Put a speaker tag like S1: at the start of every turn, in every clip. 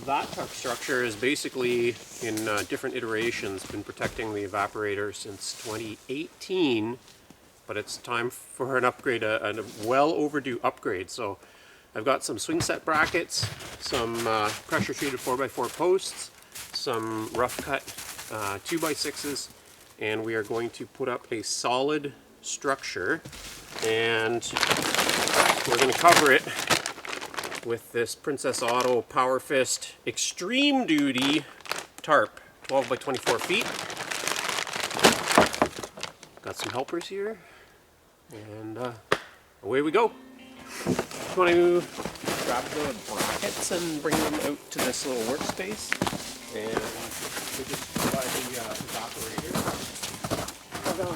S1: that tarp structure is basically, in different iterations, been protecting the evaporator since 2018, but it's time for an upgrade, a well overdue upgrade. So I've got some swing set brackets, some pressure treated 4x4 posts, some rough cut 2x6s, and we are going to put up a solid structure, and we're going to cover it with this Princess Auto Power Fist Extreme Duty tarp, 12 by 24 feet. Got some helpers here, and away we go. Just want to grab the brackets and bring them out to this little workspace, and we just apply the evaporator. Hold on.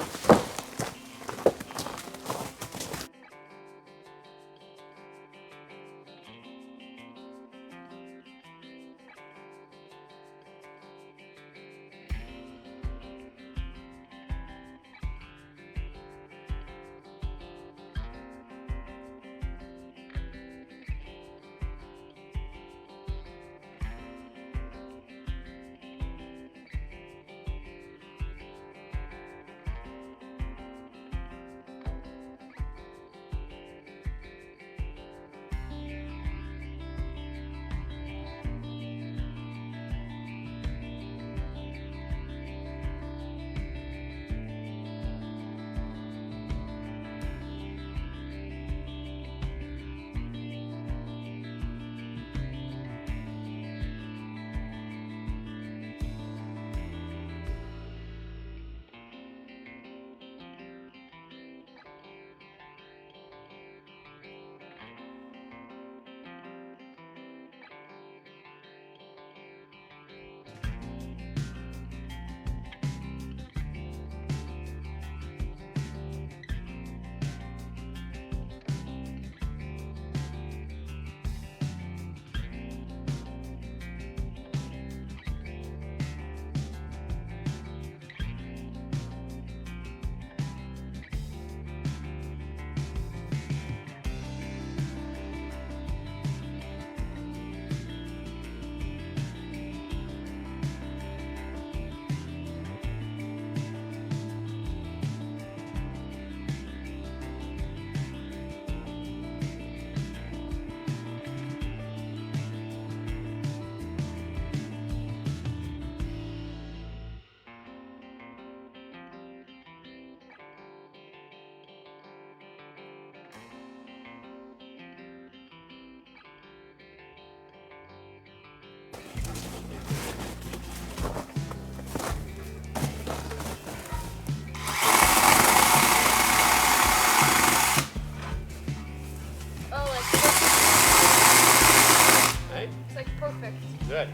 S1: Good.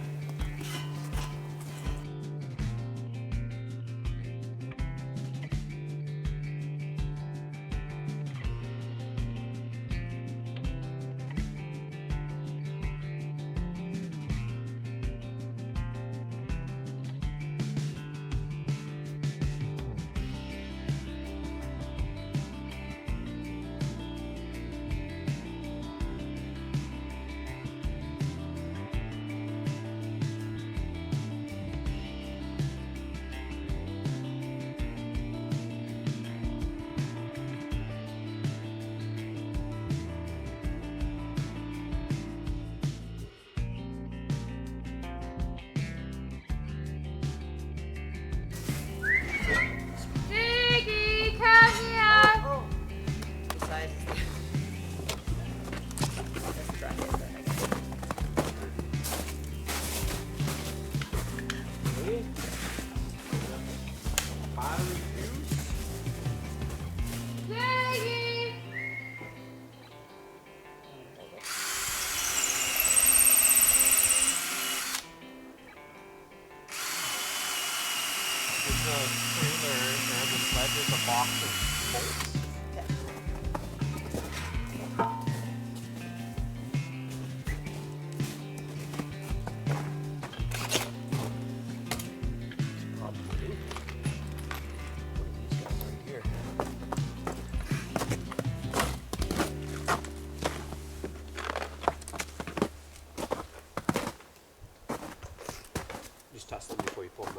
S1: There's a box of bolts.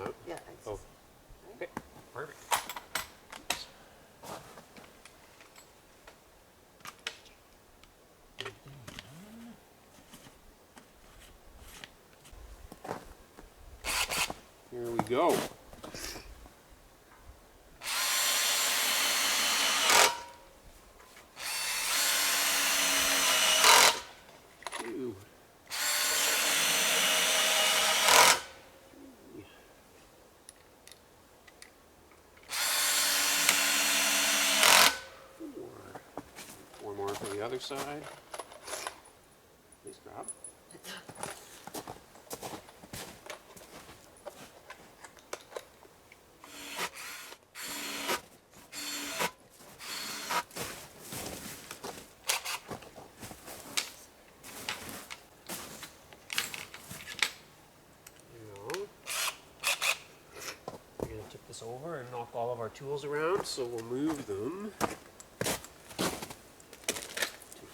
S1: that?
S2: Yeah. It's,
S1: Oh, okay, perfect. Here we go. Two. 4 more for the other side. Please grab. We're going to tip this over and knock all of our tools around, so we'll move them to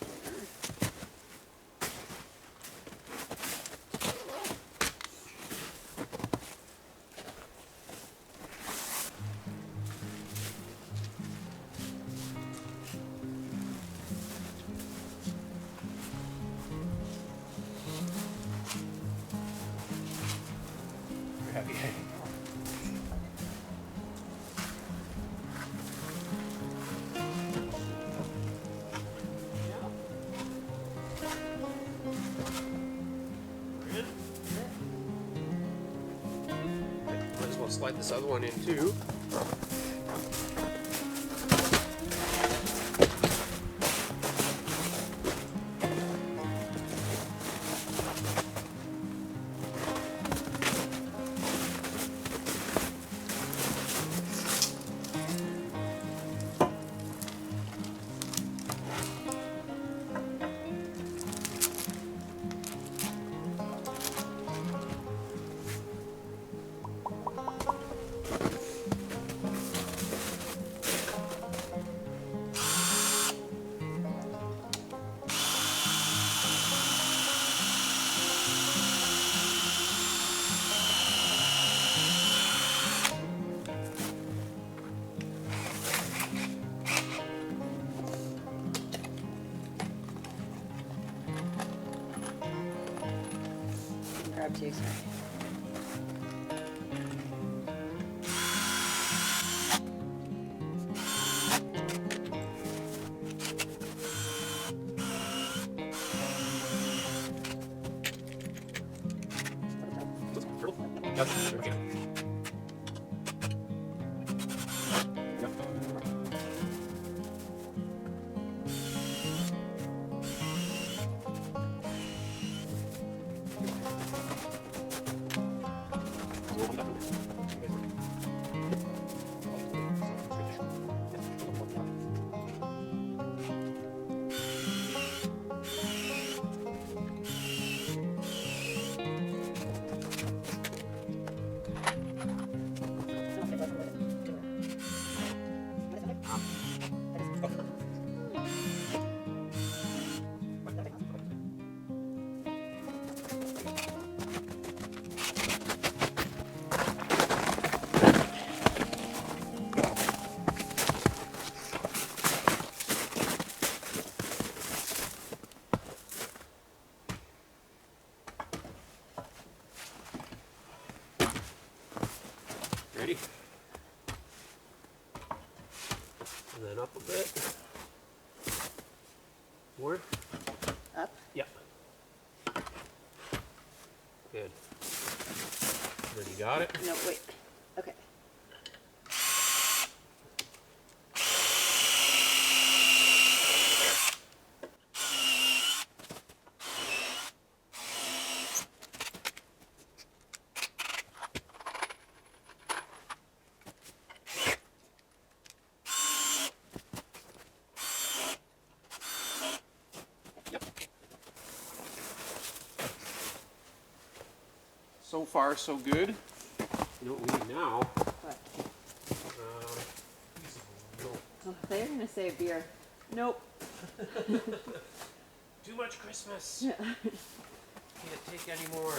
S1: here. Heavy. Might as well slide this other one in too.
S2: grab two, sorry.
S1: Ready? And then up a bit. More?
S2: Up?
S1: Yep. Good. Then you got it?
S2: No, wait. Okay.
S1: So far, so good. You know what we need now?
S2: What?
S1: Piece of milk.
S2: Oh, they're gonna say beer. Nope.
S1: Too much Christmas.
S2: Yeah.
S1: Can't take any more.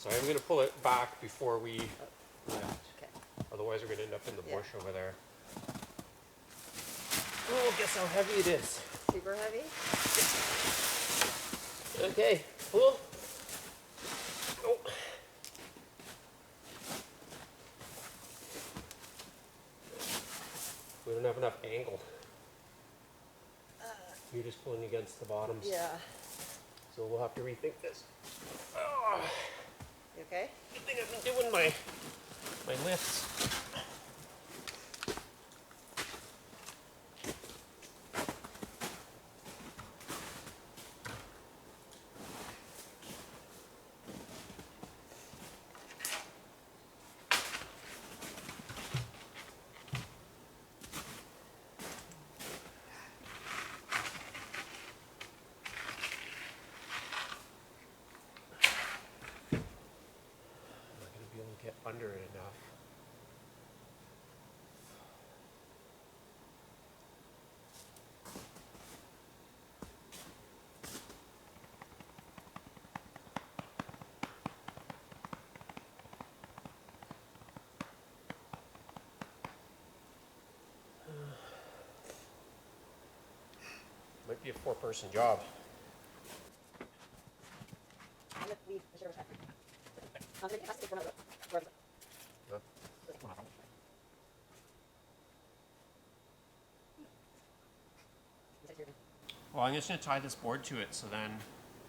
S1: So I'm going to pull it back before we lift.
S2: Okay.
S1: Otherwise we're going to end up in the
S2: Yeah.
S1: bush over there. Oh, guess how heavy it is.
S2: Super heavy?
S1: Okay, pull. Oh. We don't have enough angle. You're just pulling against the bottoms.
S2: Yeah.
S1: So we'll have to rethink this. Oh,
S2: You okay?
S1: good thing I've been doing my lifts. Be able to get under it enough. Might be a 4-person job. Well, I'm just going to tie this board to it, so then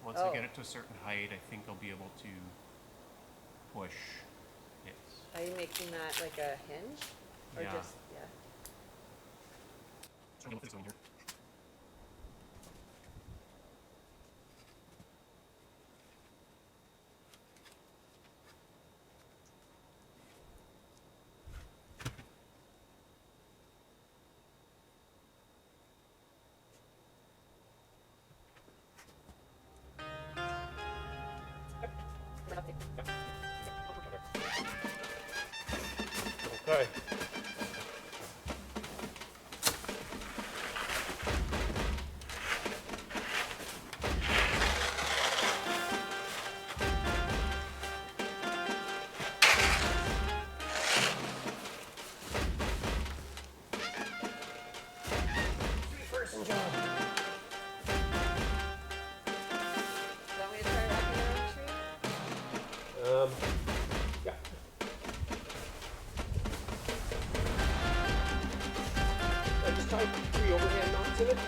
S1: once I get it to a certain height, I think I'll be able to push it.
S2: Are you making that like a hinge? Or
S1: Yeah.
S2: just, yeah.
S1: So I'm going to put this one here. Okay. Three-person job.
S2: Do you want me to try wrapping it around the tree?
S1: Yeah. I just tied 3 overhand knots in it.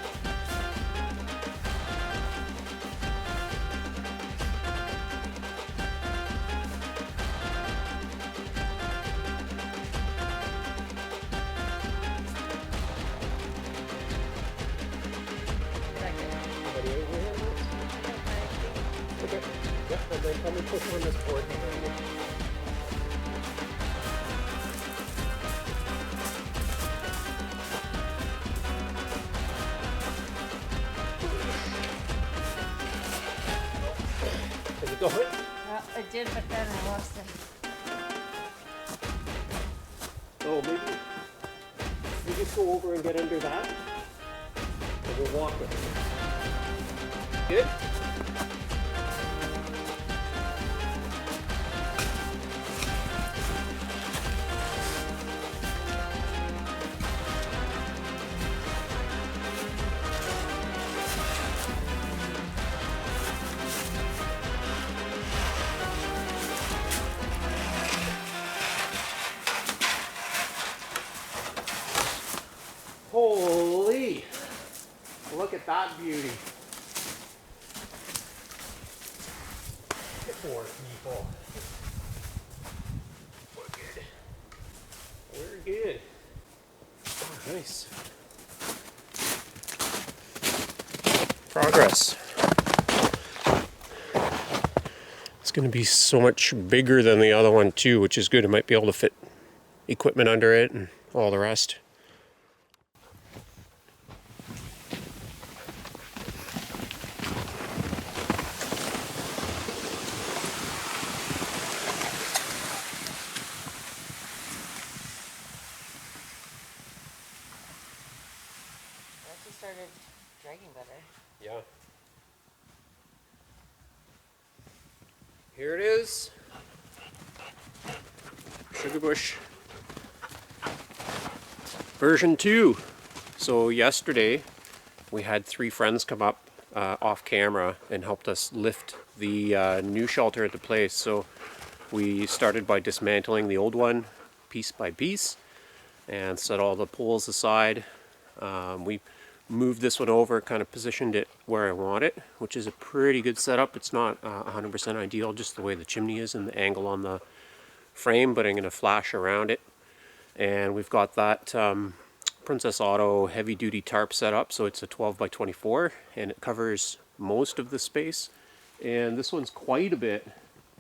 S2: Is that good?
S1: How many overhand knots? Okay. Yep, and then come and push on this board behind it. Is it going?
S2: Well, I did, but then I lost it.
S1: Oh, maybe we just go over and get under that, and we'll walk it. Good? Holy! Look at that beauty. Poor people. We're good. We're good. Oh, nice. Progress. It's going to be so much bigger than the other one too, which is good. I might be able to fit equipment under it and all the rest.
S2: I actually started dragging better.
S1: Yeah. Here it is. Sugar bush version 2. So yesterday we had 3 friends come up off camera and helped us lift the new shelter into place. So we started by dismantling the old one piece by piece and set all the poles aside. We moved this one over, kind of positioned it where I want it, which is a pretty good setup. It's not 100% ideal, just the way the chimney is and the angle on the frame, but I'm going to flash around it. And we've got that Princess Auto heavy duty tarp set up, so it's a 12 by 24 and it covers most of the space. And this one's quite a bit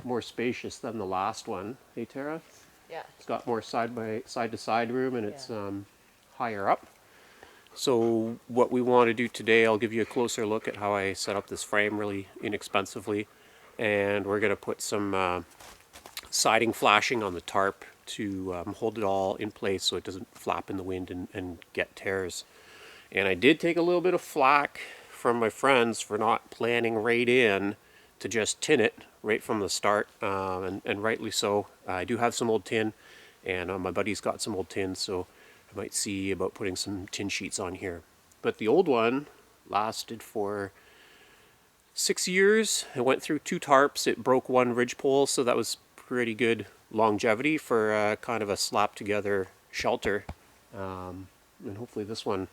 S1: more spacious than the last one. Hey Tara?
S2: Yeah.
S1: It's got more side to side room, and it's higher up. So what we want to do today, I'll give you a closer look at how I set up this frame really inexpensively, and we're going to put some siding flashing on the tarp to hold it all in place so it doesn't flap in the wind and get tears. And I did take a little bit of flack from my friends for not planning right in to just tin it right from the start, and rightly so. I do have some old tin, and my buddy's got some old tin, so I might see about putting some tin sheets on here. But the old one lasted for 6 years. It went through 2 tarps. It broke 1 ridgepole, so that was pretty good longevity for kind of a slap together shelter. And hopefully this one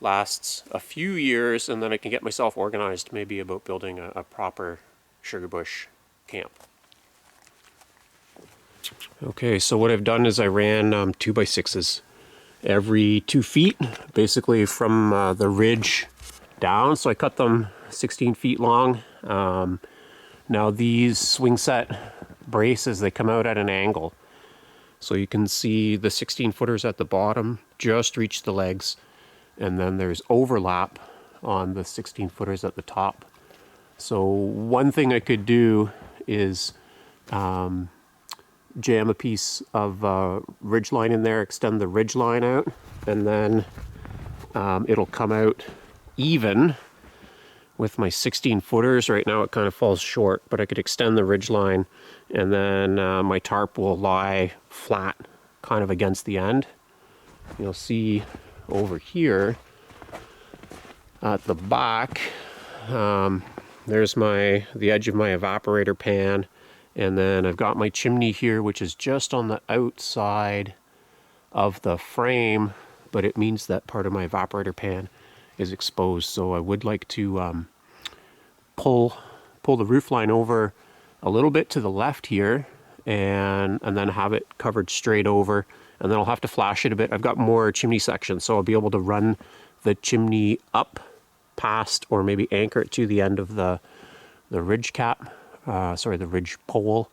S1: lasts a few years, and then I can get myself organized maybe about building a proper sugar bush camp. Okay, so what I've done is I ran 2x6s every 2 feet, basically from the ridge down. So I cut them 16 feet long. Now these swing set braces, they come out at an angle. So you can see the 16 footers at the bottom just reach the legs, and then there's overlap on the 16 footers at the top. So one thing I could do is jam a piece of ridge line in there, extend the ridge line out, and then it'll come out even with my 16 footers. Right now it kind of falls short, but I could extend the ridge line, and then my tarp will lie flat kind of against the end. You'll see over here at the back, there's the edge of my evaporator pan. And then I've got my chimney here, which is just on the outside of the frame, but it means that part of my evaporator pan is exposed. So I would like to pull the roof line over a little bit to the left here, and then have it covered straight over. And then I'll have to flash it a bit. I've got more chimney sections, so I'll be able to run the chimney up past, or maybe anchor it to the end of the ridge cap. The ridge pole.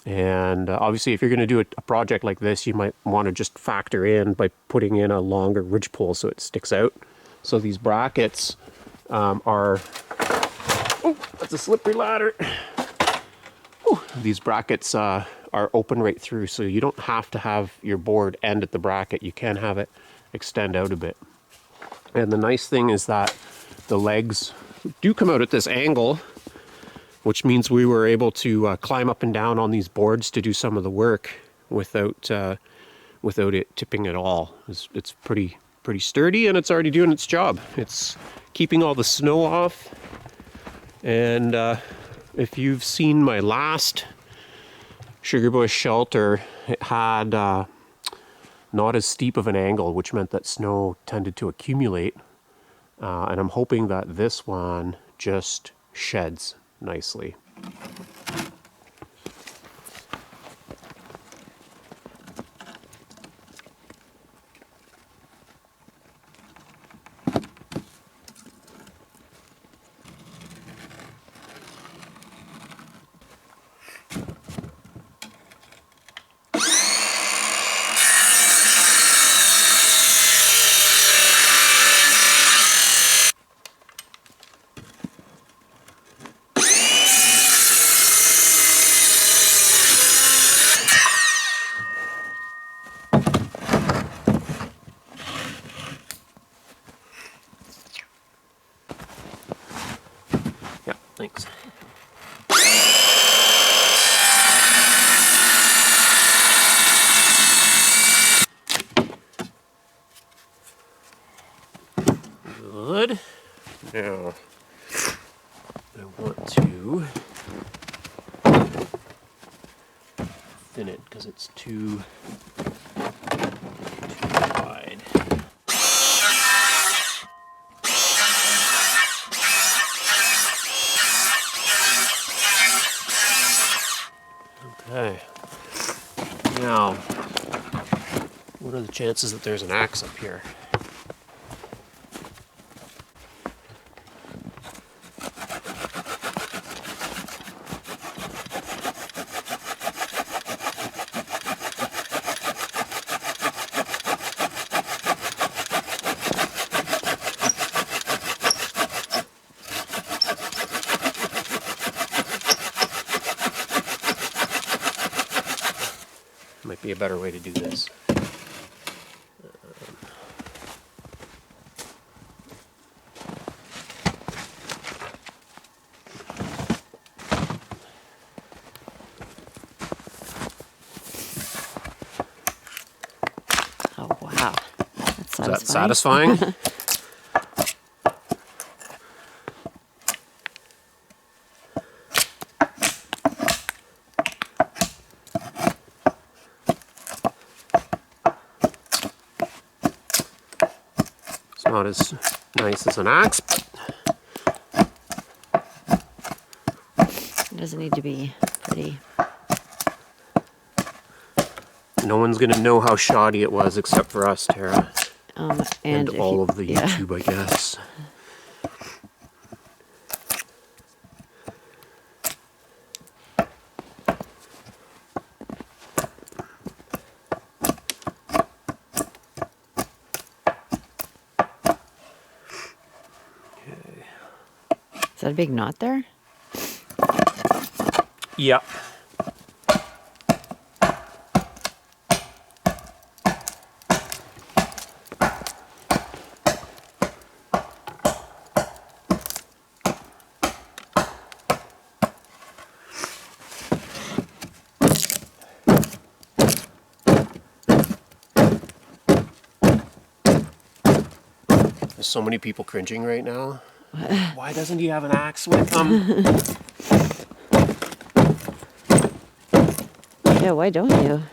S1: And obviously if you're going to do a project like this, you might want to just factor in by putting in a longer ridge pole so it sticks out. So these brackets are, oh, that's a slippery ladder. Whew. These brackets are open right through, so you don't have to have your board end at the bracket. You can have it extend out a bit. And the nice thing is that the legs do come out at this angle, which means we were able to climb up and down on these boards to do some of the work without it tipping at all. It's pretty sturdy, and it's already doing its job. It's keeping all the snow off. And if you've seen my last sugar bush shelter, it had not as steep of an angle, which meant that snow tended to accumulate. And I'm hoping that this one just sheds nicely. Yeah, thanks. Good. Now, I want to thin it because it's too wide. Okay. Now, what are the chances that there's an axe up here? Might be a better way to do this.
S2: Oh wow, that's
S1: Is that
S2: satisfying.
S1: satisfying? It's not as nice as an axe, but
S2: It doesn't need to be pretty.
S1: no one's gonna know how shoddy it was except for us, Tara. And
S2: if
S1: all
S2: you-
S1: of the
S2: yeah.
S1: YouTube, I guess.
S2: Is that a big knot there?
S1: Yep. There's so many people cringing right now. Why doesn't he have an axe with him?
S2: Yeah, why don't you?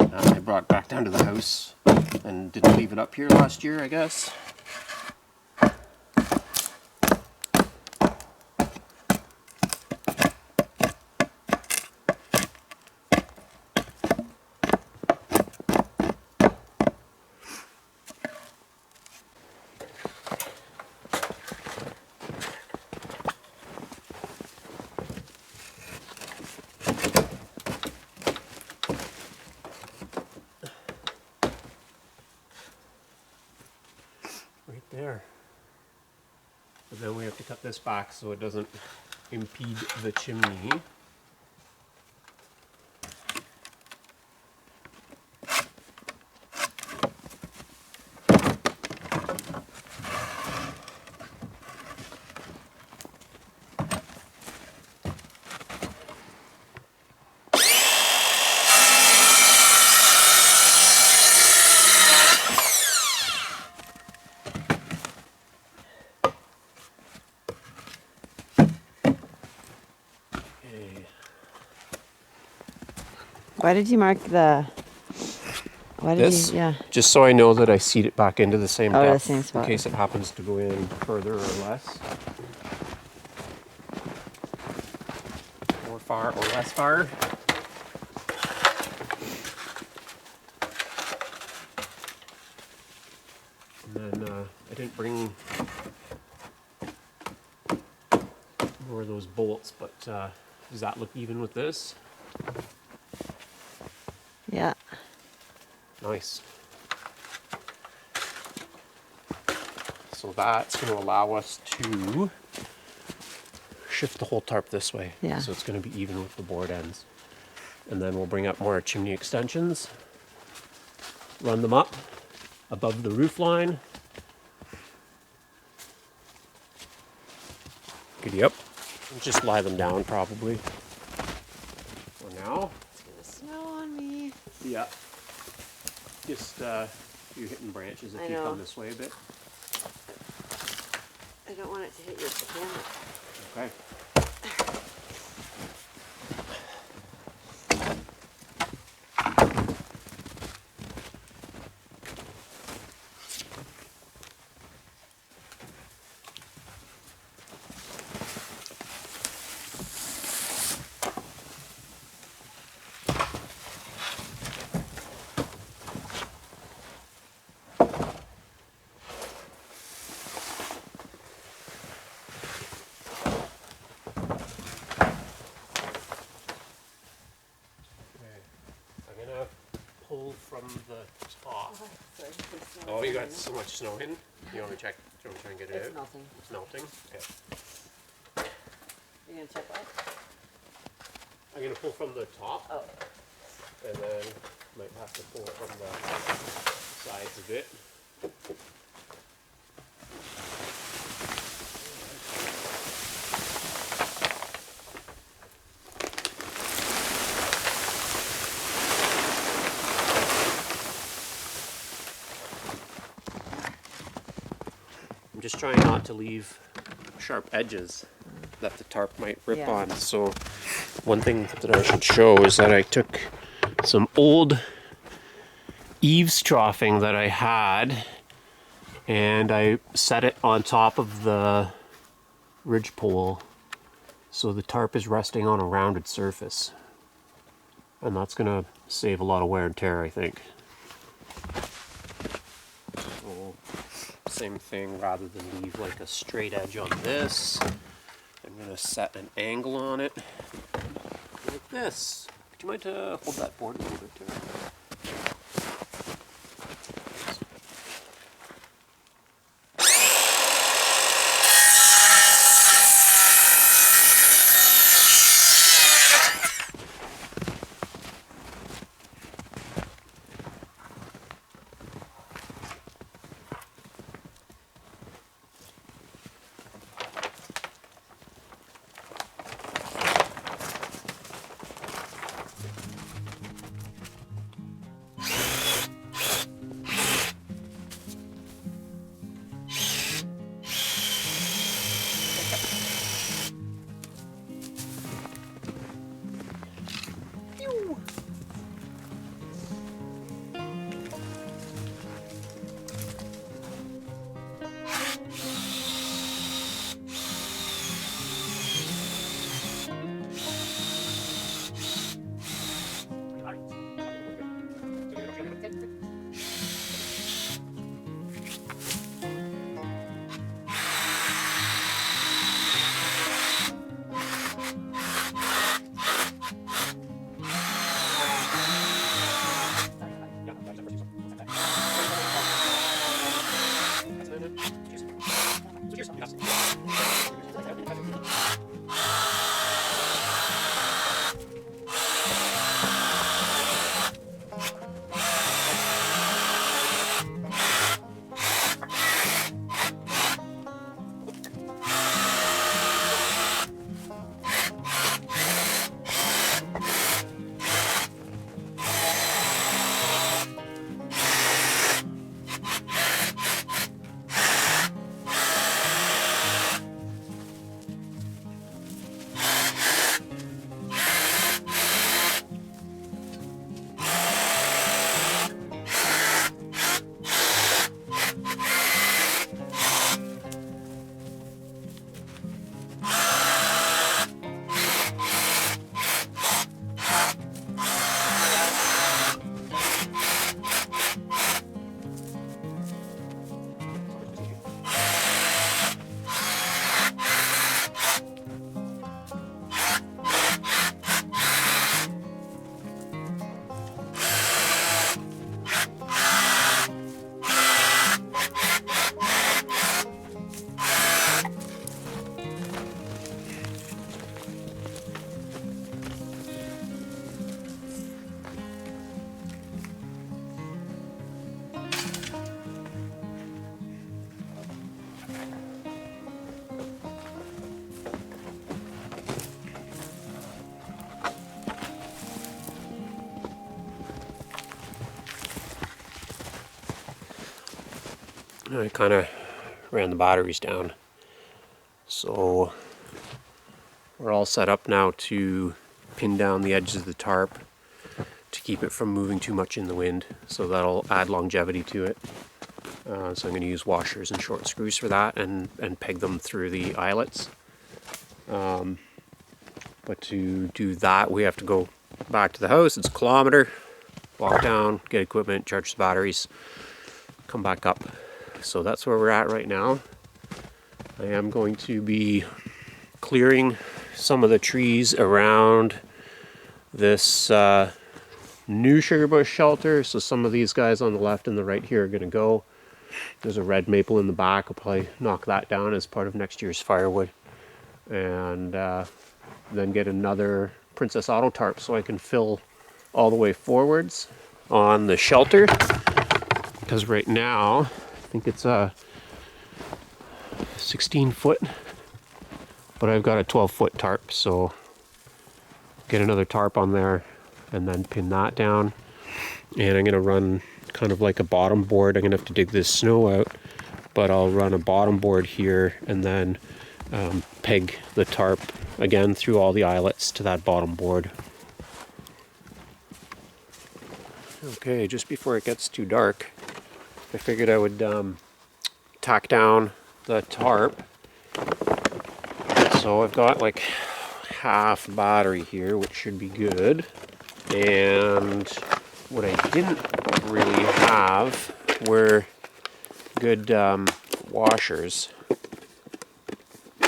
S1: I brought it back down to the house and didn't leave it up here last year, I guess. Right there. But then we have to cut this back so it doesn't impede the chimney.
S2: Why did you mark the? Why did
S1: This?
S2: you? Yeah.
S1: Just so I know that I seat it back into the same
S2: Oh, the
S1: depth
S2: same spot.
S1: in case it happens to go in further or less. More far or less far. And then I didn't bring more of those bolts, but does that look even with this?
S2: Yeah.
S1: Nice. So that's going to allow us to shift the whole tarp this way.
S2: Yeah.
S1: So it's going to be even with the board ends. And then we'll bring up more chimney extensions, run them up above the roof line. Giddy up. And just lie them down probably. For now.
S2: It's gonna snow on me.
S1: Yeah. Just You're hitting branches if
S2: I
S1: you
S2: know.
S1: come this way a bit.
S2: I don't want it to hit your camera.
S1: Okay. I'm gonna pull from the top.
S2: Sorry, it's not
S1: Oh, you got
S2: right
S1: so much snow in? You want me to check? Do you want me to try and get
S2: now.
S1: it
S2: It's
S1: out?
S2: melting.
S1: It's melting? Okay.
S2: You gonna check what?
S1: I'm gonna pull from the top
S2: Oh.
S1: and then might have to pull from the sides a bit. I'm just trying not to leave sharp edges that the tarp might rip
S2: Yeah.
S1: on. So one thing that I should show is that I took some old eaves troughing that I had and I set it on top of the ridge pole so the tarp is resting on a rounded surface. And that's gonna save a lot of wear and tear, I think. So, same thing, rather than leave like a straight edge on this, I'm gonna set an angle on it like this. Would you mind to hold that board a little bit, Tara? And I kind of ran the batteries down. So we're all set up now to pin down the edges of the tarp to keep it from moving too much in the wind. So that'll add longevity to it. So I'm going to use washers and short screws for that and peg them through the eyelets. But to do that, we have to go back to the house. It's a kilometer. Walk down, get equipment, charge the batteries, come back up. So that's where we're at right now. I am going to be clearing some of the trees around this new sugar bush shelter. So some of these guys on the left and the right here are going to go. There's a red maple in the back. I'll probably knock that down as part of next year's firewood. And then get another Princess Auto tarp so I can fill all the way forwards on the shelter. Because right now, I think it's a 16 foot, but I've got a 12-foot tarp, so get another tarp on there and then pin that down. And I'm going to run kind of like a bottom board. I'm going to have to dig this snow out, but I'll run a bottom board here and then peg the tarp again through all the eyelets to that bottom board. Okay, just before it gets too dark, I figured I would tack down the tarp. So I've got like half battery here, which should be good. And what I didn't really have were good washers.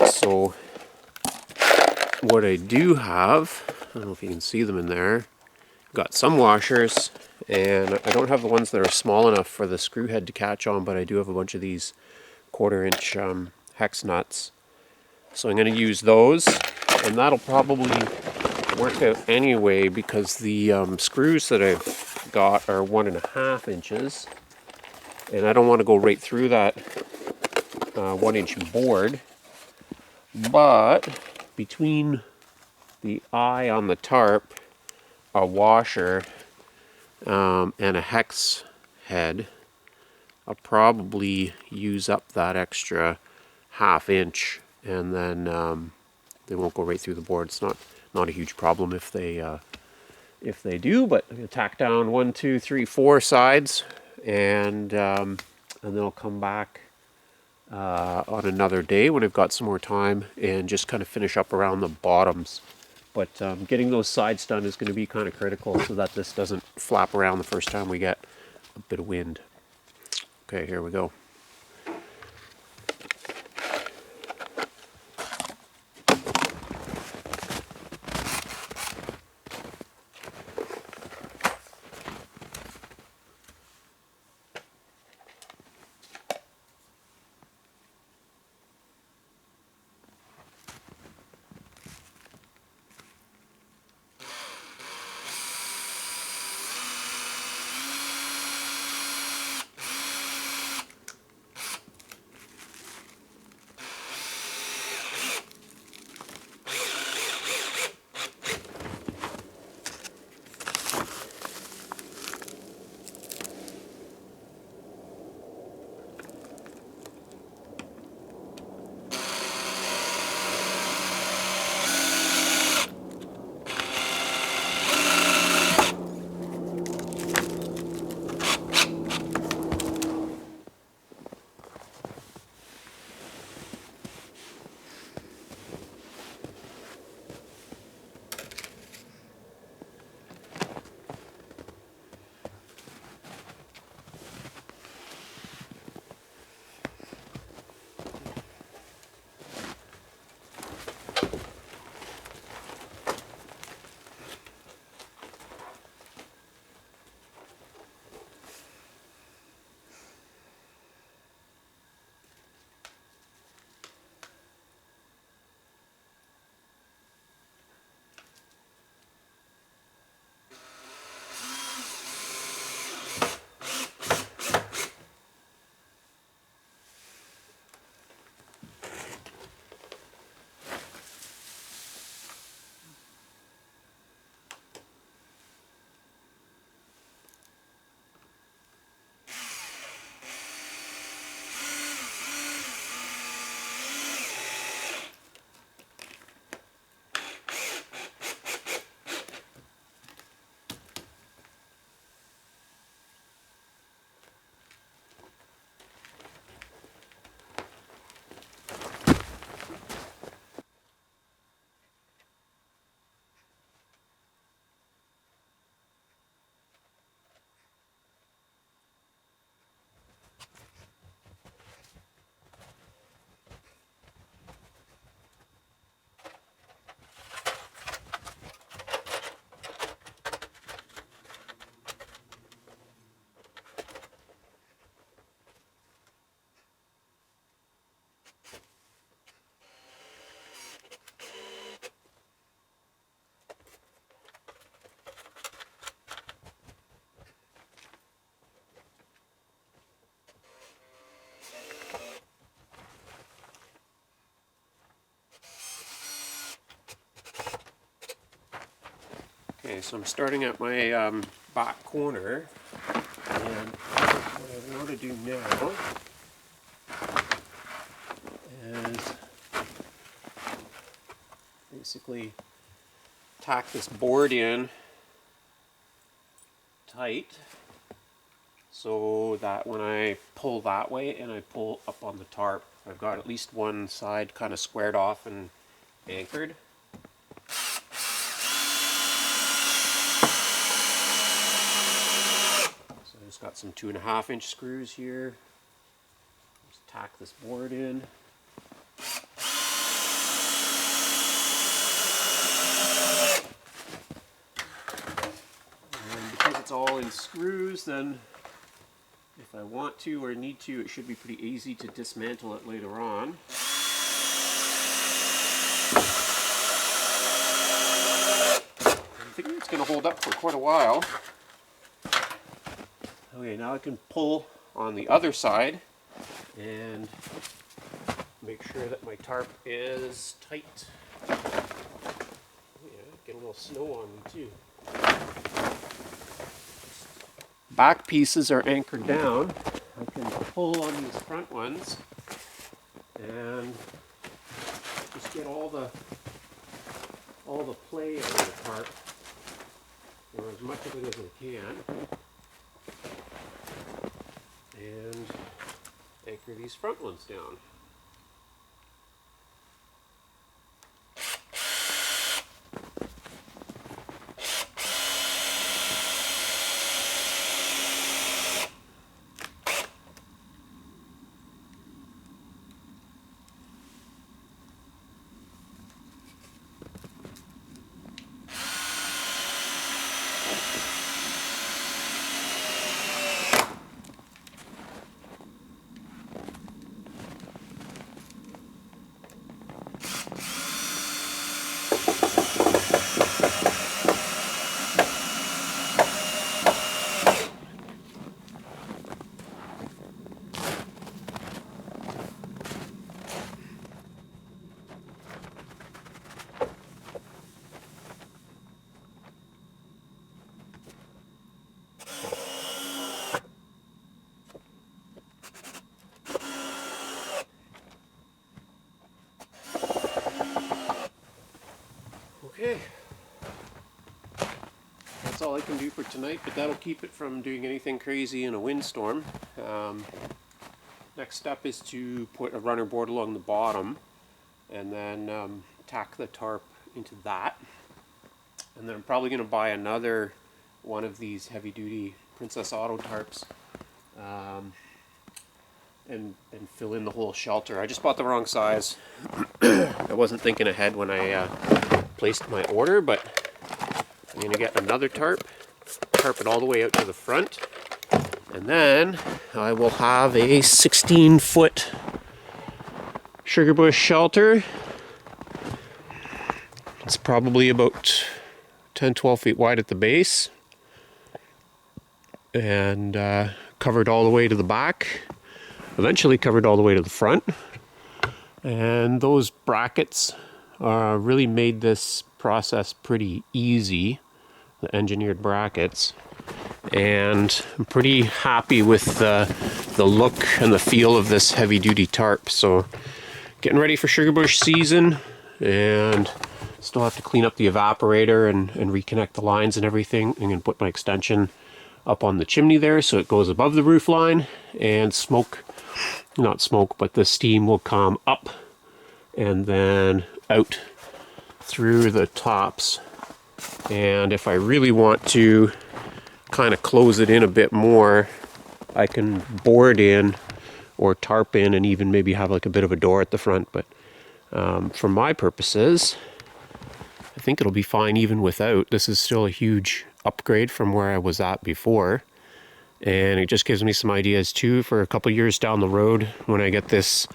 S1: So what I do have, I don't know if you can see them in there, got some washers, and I don't have the ones that are small enough for the screw head to catch on, but I do have a bunch of these 1/4 inch hex nuts. So I'm going to use those, and that'll probably work out anyway because the screws that I've got are 1.5 inches, and I don't want to go right through that 1-inch board. But between the eye on the tarp, a washer, and a hex head, I'll probably use up that extra 1/2 inch, and then they won't go right through the board. It's not a huge problem if they do. But I'm gonna tack down 1, 2, 3, 4 sides, and then I'll come back on another day when I've got some more time and just kind of finish up around the bottoms. But getting those sides done is going to be kind of critical so that this doesn't flap around the first time we get a bit of wind. Okay, here we go. Okay, so I'm starting at my back corner, and what I want to do now is basically tack this board in tight so that when I pull that way and I pull up on the tarp, I've got at least one side kind of squared off and anchored. So I just got some 2.5-inch screws here. Just tack this board in. And because it's all in screws, then if I want to or need to, it should be pretty easy to dismantle it later on. I'm thinking it's going to hold up for quite a while. Okay, now I can pull on the other side and make sure that my tarp is tight. Oh yeah, get a little snow on me too. Back pieces are anchored down. I can pull on these front ones and just get all the play out of the tarp, or as much of it as I can, and anchor these front ones down. Okay, that's all I can do for tonight, but that'll keep it from doing anything crazy in a windstorm. Next step is to put a runner board along the bottom and then tack the tarp into that. And then I'm probably going to buy another one of these heavy-duty Princess Auto tarps and fill in the whole shelter. I just bought the wrong size. I wasn't thinking ahead when I placed my order, but I'm going to get another tarp it all the way out to the front, and then I will have a 16-foot sugar bush shelter. It's probably about 10-12 feet wide at the base, and covered all the way to the back, eventually covered all the way to the front. And those brackets really made this process pretty easy, the engineered brackets, and I'm pretty happy with the look and the feel of this heavy-duty tarp. So getting ready for sugar bush season, and still have to clean up the evaporator and reconnect the lines and everything. I'm going to put my extension up on the chimney there so it goes above the roof line, and not smoke, but the steam will come up and then out through the tops. And if I really want to kind of close it in a bit more, I can board in or tarp in and even maybe have like a bit of a door at the front. But for my purposes, I think it'll be fine even without. This is still a huge upgrade from where I was at before, and it just gives me some ideas too for a couple years down the road when I get this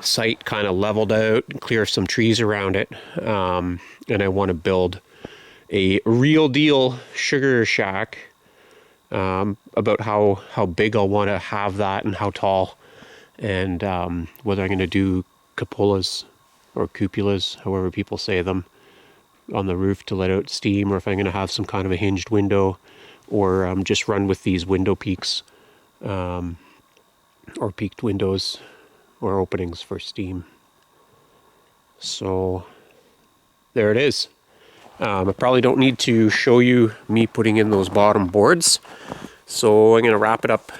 S1: site kind of leveled out and clear some trees around it, and I want to build a real deal sugar shack, about how big I'll want to have that and how tall, and whether I'm going to do cupolas or cupulas, however people say them. on the roof to let out steam, or if I'm going to have some kind of a hinged window, or just run with these window peaks, or peaked windows or openings for steam. So there it is. I probably don't need to show you me putting in those bottom boards, so I'm going to wrap it up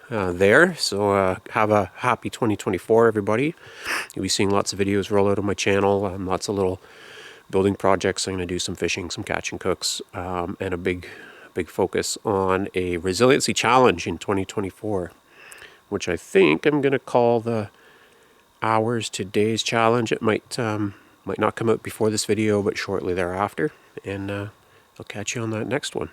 S1: there. So have a happy 2024, everybody. You'll be seeing lots of videos roll out on my channel, lots of little building projects. I'm going to do some fishing, some catch and cooks, and a big focus on a resiliency challenge in 2024, which I think I'm going to call the hours to days challenge. It might not come out before this video, but shortly thereafter, and I'll catch you on that next one.